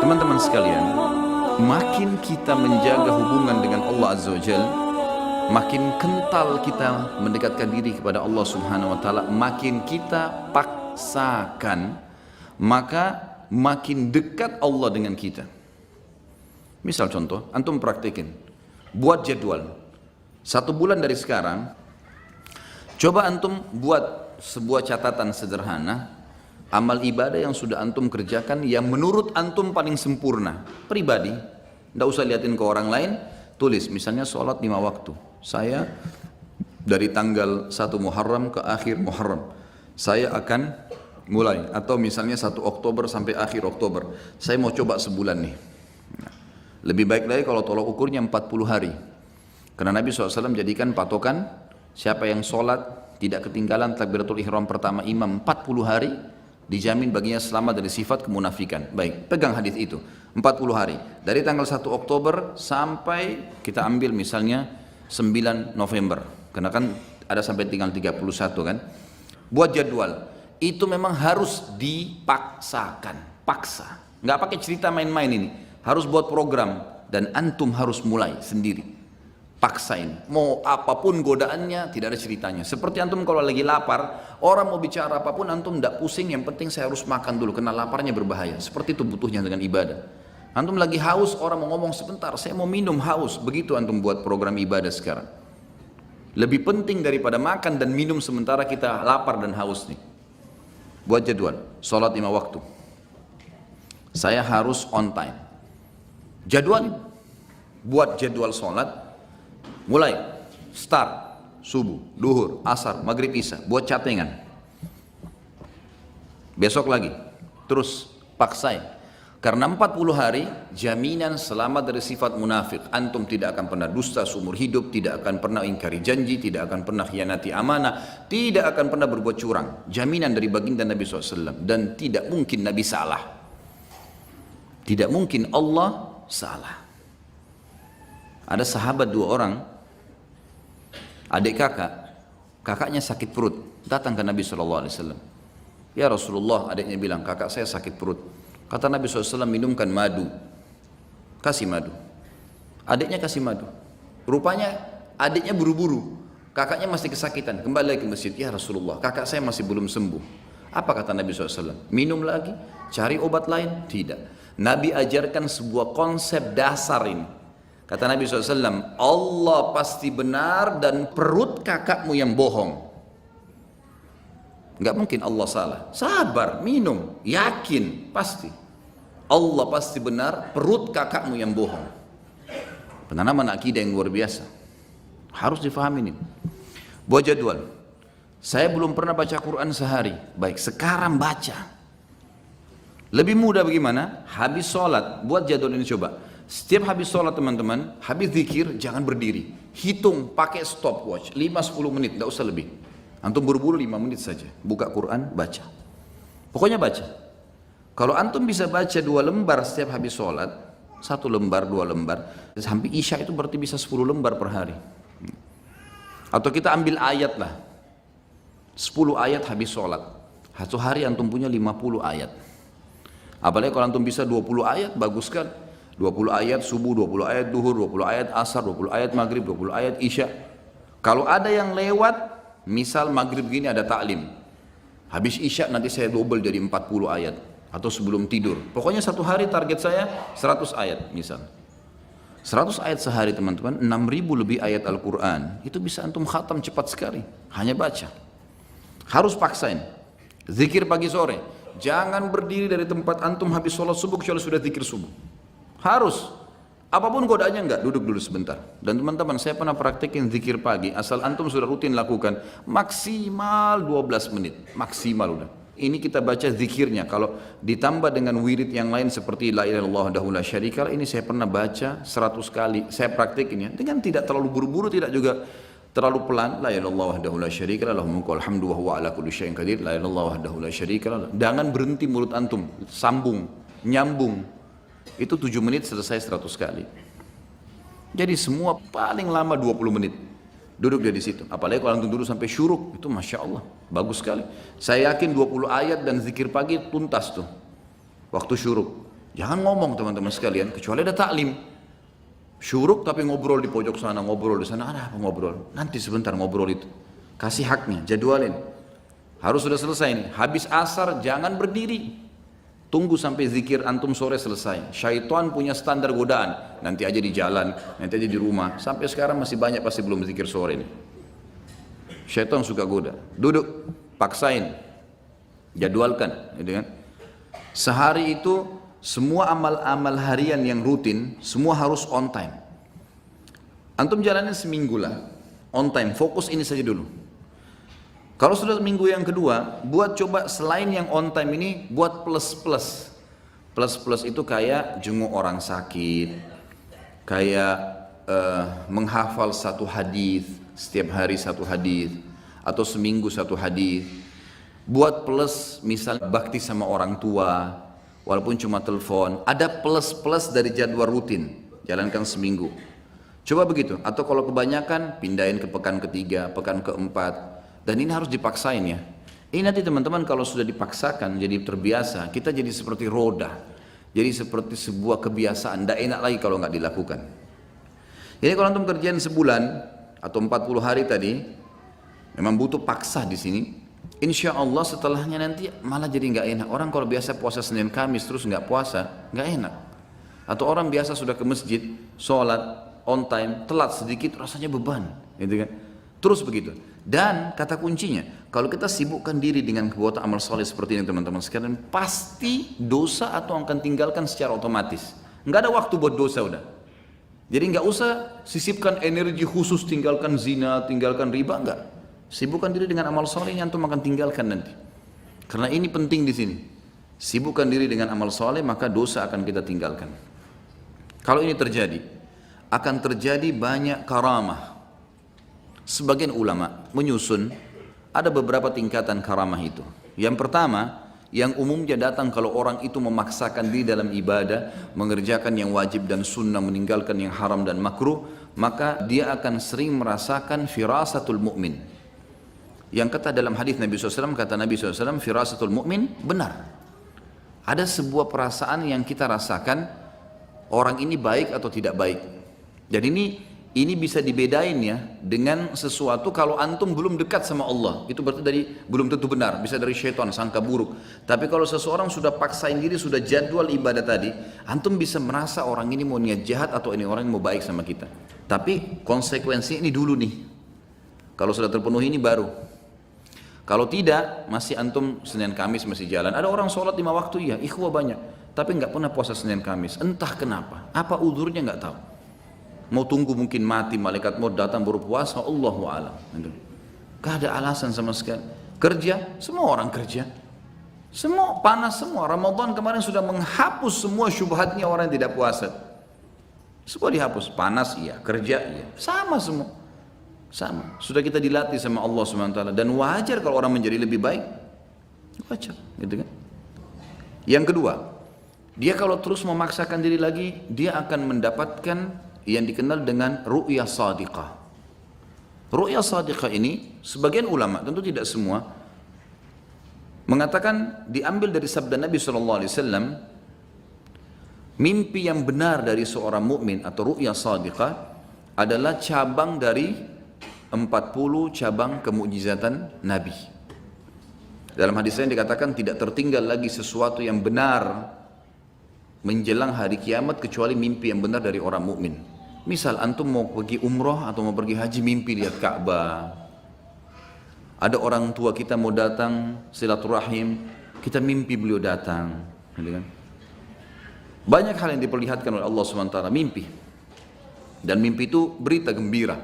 Teman-teman sekalian, makin kita menjaga hubungan dengan Allah Azza wa Jalla, makin kental kita mendekatkan diri kepada Allah Subhanahu wa taala, makin kita paksakan, maka makin dekat Allah dengan kita. Misal contoh, antum praktekin, buat jadwal 1 bulan dari sekarang, coba antum buat sebuah catatan sederhana amal ibadah yang sudah antum kerjakan yang menurut antum paling sempurna pribadi, tidak usah liatin ke orang lain. Tulis misalnya sholat 5 waktu, saya dari tanggal 1 Muharram ke akhir Muharram saya akan mulai, atau misalnya 1 Oktober sampai akhir Oktober saya mau coba sebulan nih. Lebih baik lagi kalau tolak ukurnya 40 hari, karena Nabi SAW jadikan patokan siapa yang sholat tidak ketinggalan takbiratul ihram pertama imam 40 hari, dijamin baginya selamat dari sifat kemunafikan. Baik, pegang hadis itu 40 hari dari tanggal 1 Oktober sampai kita ambil misalnya 9 November, karena kan ada sampai tinggal 31 kan. Buat jadwal itu memang harus dipaksakan, paksa, nggak pakai cerita main-main, ini harus buat program dan antum harus mulai sendiri. Paksain, mau apapun godaannya tidak ada ceritanya. Seperti antum kalau lagi lapar, orang mau bicara apapun antum tidak pusing, yang penting saya harus makan dulu karena laparnya berbahaya. Seperti itu butuhnya dengan ibadah. Antum lagi haus, orang mau ngomong sebentar, saya mau minum, haus. Begitu antum buat program ibadah sekarang. Lebih penting daripada makan dan minum sementara kita lapar dan haus nih. Buat jadwal, sholat 5 waktu. Saya harus on time. Jadwal, buat jadwal sholat. Mulai, start, subuh, duhur, asar, maghrib, isya, buat catengan. Besok lagi, terus paksain. Karena 40 hari, jaminan selamat dari sifat munafik. Antum tidak akan pernah dusta seumur hidup, tidak akan pernah ingkari janji, tidak akan pernah khianati amanah, tidak akan pernah berbuat curang. Jaminan dari baginda Nabi SAW. Dan tidak mungkin Nabi salah. Tidak mungkin Allah salah. Ada sahabat 2 orang, adik kakaknya sakit perut, datang ke Nabi SAW. Ya Rasulullah, adiknya bilang, kakak saya sakit perut. Kata Nabi SAW, minumkan madu, kasih madu. Adiknya kasih madu. Rupanya adiknya buru-buru, kakaknya masih kesakitan, kembali lagi ke masjid. Ya Rasulullah, kakak saya masih belum sembuh. Apa kata Nabi SAW? Minum lagi, cari obat lain? Tidak. Nabi ajarkan sebuah konsep dasar ini. Kata Nabi SAW, Allah pasti benar dan perut kakakmu yang bohong. Enggak mungkin Allah salah. Sabar, minum, yakin, pasti. Allah pasti benar, perut kakakmu yang bohong. Penanaman akidah yang luar biasa. Harus difahami ini. Buat jadwal. Saya belum pernah baca Quran sehari. Baik, sekarang baca. Lebih mudah bagaimana? Habis sholat, buat jadwal ini coba. Setiap habis sholat teman-teman, habis zikir jangan berdiri. Hitung pakai stopwatch 5-10 menit, tidak usah lebih. Antum buru-buru 5 menit saja. Buka Quran, baca. Pokoknya baca. Kalau antum bisa baca 2 lembar setiap habis sholat, 1 lembar, 2 lembar, sampai isya itu berarti bisa 10 lembar per hari. Atau kita ambil ayat lah, 10 ayat habis sholat. 1 hari antum punya 50 ayat. Apalagi kalau antum bisa 20 ayat, bagus kan? 20 ayat subuh, 20 ayat duhur, 20 ayat asar, 20 ayat maghrib, 20 ayat isya. Kalau ada yang lewat, misal maghrib gini ada taklim, habis isya nanti saya double jadi 40 ayat, atau sebelum tidur. Pokoknya 1 hari target saya 100 ayat misal. 100 ayat sehari teman-teman, 6.000 lebih ayat Al-Quran. Itu bisa antum khatam cepat sekali, hanya baca. Harus paksain. Zikir pagi sore. Jangan berdiri dari tempat antum habis sholat subuh kecuali sudah zikir subuh. Harus, apapun godaannya enggak, duduk dulu sebentar. Dan teman-teman, saya pernah praktekin zikir pagi, asal antum sudah rutin lakukan, maksimal 12 menit, maksimal udah. Ini kita baca zikirnya, kalau ditambah dengan wirid yang lain seperti la ilaha illallah wahdahu la syarika lah, ini saya pernah baca 100 kali, saya praktekin ya, dengan tidak terlalu buru-buru, tidak juga terlalu pelan. La ilaha illallah wahdahu la syarika lah, lahul mulku wal hamdu wa huwa ala kulli syai'in qadir. La ilaha illallah wahdahu la syarika lah. Jangan berhenti mulut antum, sambung, nyambung. Itu 7 menit selesai 100 kali. Jadi semua paling lama 20 menit. Duduk dia di situ. Apalagi kalau antum duduk sampai syuruk, itu Masya Allah, bagus sekali. Saya yakin 20 ayat dan zikir pagi tuntas tuh. Waktu syuruk. Jangan ngomong teman-teman sekalian, kecuali ada taklim. Syuruk tapi ngobrol di pojok sana, ngobrol di sana, ada apa ngobrol? Nanti sebentar ngobrol itu. Kasih haknya, jadwalin. Harus sudah selesai nih. Habis asar jangan berdiri. Tunggu sampai zikir antum sore selesai. Syaitan punya standar godaan. Nanti aja di jalan, nanti aja di rumah. Sampai sekarang masih banyak pasti belum zikir sore nih. Syaitan suka goda. Duduk, paksain. Jadwalkan, gitu kan? Sehari itu semua amal-amal harian yang rutin semua harus on time. Antum jalanin seminggu lah, on time. Fokus ini saja dulu. Kalau sudah minggu yang kedua, buat coba selain yang on time ini, buat plus-plus. Plus-plus itu kayak jenguk orang sakit, kayak menghafal satu hadis, setiap hari satu hadis, atau seminggu satu hadis. Buat plus, misal bakti sama orang tua, walaupun cuma telepon, ada plus-plus dari jadwal rutin, jalankan seminggu. Coba begitu, atau kalau kebanyakan, pindahin ke pekan ketiga, pekan keempat. Dan ini harus dipaksain ya. Ini nanti teman-teman kalau sudah dipaksakan, jadi terbiasa, kita jadi seperti roda. Jadi seperti sebuah kebiasaan, tidak enak lagi kalau nggak dilakukan. Jadi kalau antum kerjaan sebulan, atau 40 hari tadi, memang butuh paksa di sini. Insya Allah setelahnya nanti malah jadi nggak enak. Orang kalau biasa puasa Senin Kamis terus nggak puasa, nggak enak. Atau orang biasa sudah ke masjid, sholat, on time, telat sedikit rasanya beban, gitu kan? Terus begitu. Dan kata kuncinya, kalau kita sibukkan diri dengan perbuatan amal soleh seperti ini teman-teman sekalian, pasti dosa atau akan tinggalkan secara otomatis. Nggak ada waktu buat dosa udah. Jadi nggak usah sisipkan energi khusus tinggalkan zina, tinggalkan riba, enggak. Sibukkan diri dengan amal soleh yang antum akan tinggalkan nanti. Karena ini penting di sini. Sibukkan diri dengan amal soleh maka dosa akan kita tinggalkan. Kalau ini terjadi, akan terjadi banyak karamah. Sebagian ulama menyusun ada beberapa tingkatan karamah itu. Yang pertama, yang umumnya datang kalau orang itu memaksakan diri dalam ibadah, mengerjakan yang wajib dan sunnah, meninggalkan yang haram dan makruh, maka dia akan sering merasakan firasatul mu'min. Yang kata dalam hadis Nabi SAW, kata Nabi SAW, firasatul mu'min benar. Ada sebuah perasaan yang kita rasakan, orang ini baik atau tidak baik. Jadi ini bisa dibedain ya dengan sesuatu kalau antum belum dekat sama Allah, itu berarti belum tentu benar, bisa dari syaitan, sangka buruk. Tapi kalau seseorang sudah paksain diri, sudah jadwal ibadah tadi, antum bisa merasa orang ini mau niat jahat atau ini orang yang mau baik sama kita. Tapi konsekuensi ini dulu nih. Kalau sudah terpenuhi ini baru. Kalau tidak, masih antum Senin Kamis masih jalan. Ada orang sholat 5 waktu, iya, ikhwah banyak. Tapi nggak pernah puasa Senin Kamis. Entah kenapa. Apa udurnya nggak tahu. Mau tunggu mungkin mati, malaikat mau datang baru puasa, Allahu a'lam. Gak ada alasan sama sekali. Kerja, semua orang kerja. Semua panas semua. Ramadan kemarin sudah menghapus semua syubhatnya orang yang tidak puasa. Semua dihapus. Panas iya, kerja iya. Sama semua. Sama. Sudah kita dilatih sama Allah SWT. Dan wajar kalau orang menjadi lebih baik. Wajar, gitu kan. Yang kedua, dia kalau terus memaksakan diri lagi, dia akan mendapatkan yang dikenal dengan ru'yah sadiqah. Ru'yah sadiqah ini sebagian ulama, tentu tidak semua, mengatakan diambil dari sabda Nabi SAW, mimpi yang benar dari seorang mukmin atau ru'yah sadiqah adalah cabang dari 40 cabang kemukjizatan Nabi. Dalam hadis lain dikatakan tidak tertinggal lagi sesuatu yang benar menjelang hari kiamat kecuali mimpi yang benar dari orang mukmin. Misal antum mau pergi umroh atau mau pergi haji, mimpi lihat Ka'bah. Ada orang tua kita mau datang silaturahim, kita mimpi beliau datang, gitu kan? Banyak hal yang diperlihatkan oleh Allah SWT, mimpi. Dan mimpi itu berita gembira,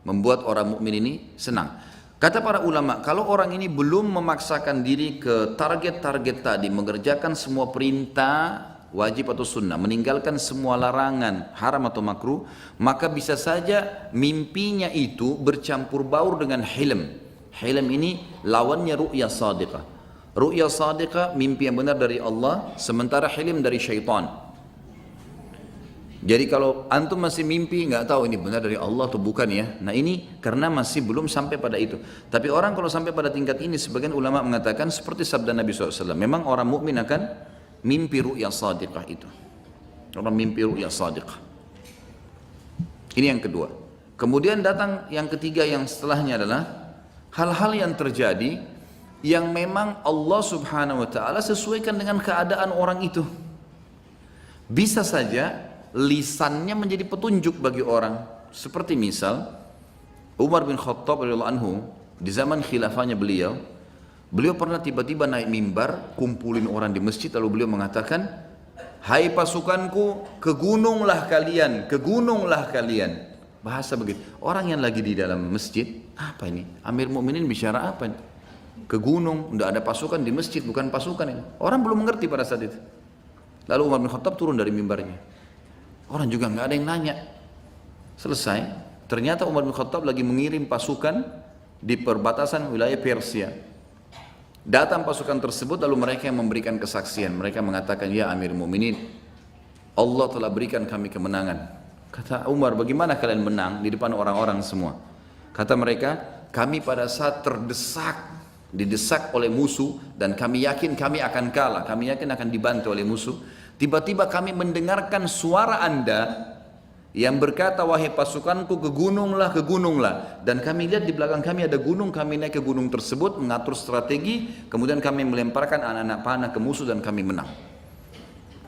membuat orang mukmin ini senang. Kata para ulama, kalau orang ini belum memaksakan diri ke target-target tadi, mengerjakan semua perintah wajib atau sunnah, meninggalkan semua larangan haram atau makruh, maka bisa saja mimpinya itu bercampur baur dengan hilm. Hilm ini lawannya ru'yah sadiqah. Ru'yah sadiqah mimpi yang benar dari Allah, sementara hilm dari syaitan. Jadi kalau antum masih mimpi nggak tahu ini benar dari Allah atau bukan ya. Nah ini karena masih belum sampai pada itu. Tapi orang kalau sampai pada tingkat ini, sebagian ulama mengatakan seperti sabda Nabi SAW, memang orang mukmin akan mimpi ru'ya sadiqah itu. Orang mimpi ru'ya sadiqah. Ini yang kedua. Kemudian datang yang ketiga, yang setelahnya adalah hal-hal yang terjadi yang memang Allah subhanahu wa ta'ala sesuaikan dengan keadaan orang itu. Bisa saja lisannya menjadi petunjuk bagi orang. Seperti misal Umar bin Khattab radhiyallahu anhu, di zaman khilafahnya beliau pernah tiba-tiba naik mimbar, kumpulin orang di masjid, lalu beliau mengatakan, hai pasukanku, ke gununglah kalian, ke gununglah kalian. Bahasa begitu. Orang yang lagi di dalam masjid, apa ini? Amir Mukminin bicara apa ini? Ke gunung, tidak ada pasukan di masjid, bukan pasukan ini. Orang belum mengerti pada saat itu. Lalu Umar bin Khattab turun dari mimbarnya. Orang juga nggak ada yang nanya. Selesai. Ternyata Umar bin Khattab lagi mengirim pasukan di perbatasan wilayah Persia. Datang pasukan tersebut, lalu mereka yang memberikan kesaksian. Mereka mengatakan, ya Amir Mukminin, Allah telah berikan kami kemenangan. Kata Umar, bagaimana kalian menang di depan orang-orang semua? Kata mereka, kami pada saat didesak oleh musuh, dan kami yakin kami akan kalah, kami yakin akan dibantu oleh musuh. Tiba-tiba kami mendengarkan suara Anda yang berkata, wahai pasukanku, ke gununglah. Dan kami lihat di belakang kami ada gunung, kami naik ke gunung tersebut, mengatur strategi, kemudian kami melemparkan anak-anak panah ke musuh dan kami menang.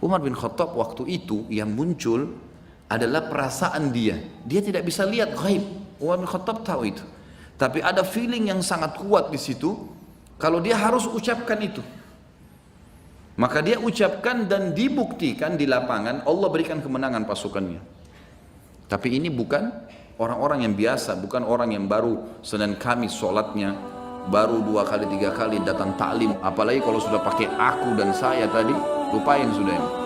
Umar bin Khattab waktu itu yang muncul adalah perasaan dia tidak bisa lihat ghaib. Umar bin Khattab tahu itu, tapi ada feeling yang sangat kuat di situ, kalau dia harus ucapkan itu. Maka dia ucapkan dan dibuktikan di lapangan, Allah berikan kemenangan pasukannya. Tapi ini bukan orang-orang yang biasa, bukan orang yang baru Senin Kamis sholatnya, baru 2 kali 3 kali datang taklim, apalagi kalau sudah pakai aku dan saya tadi, lupain sudah ini.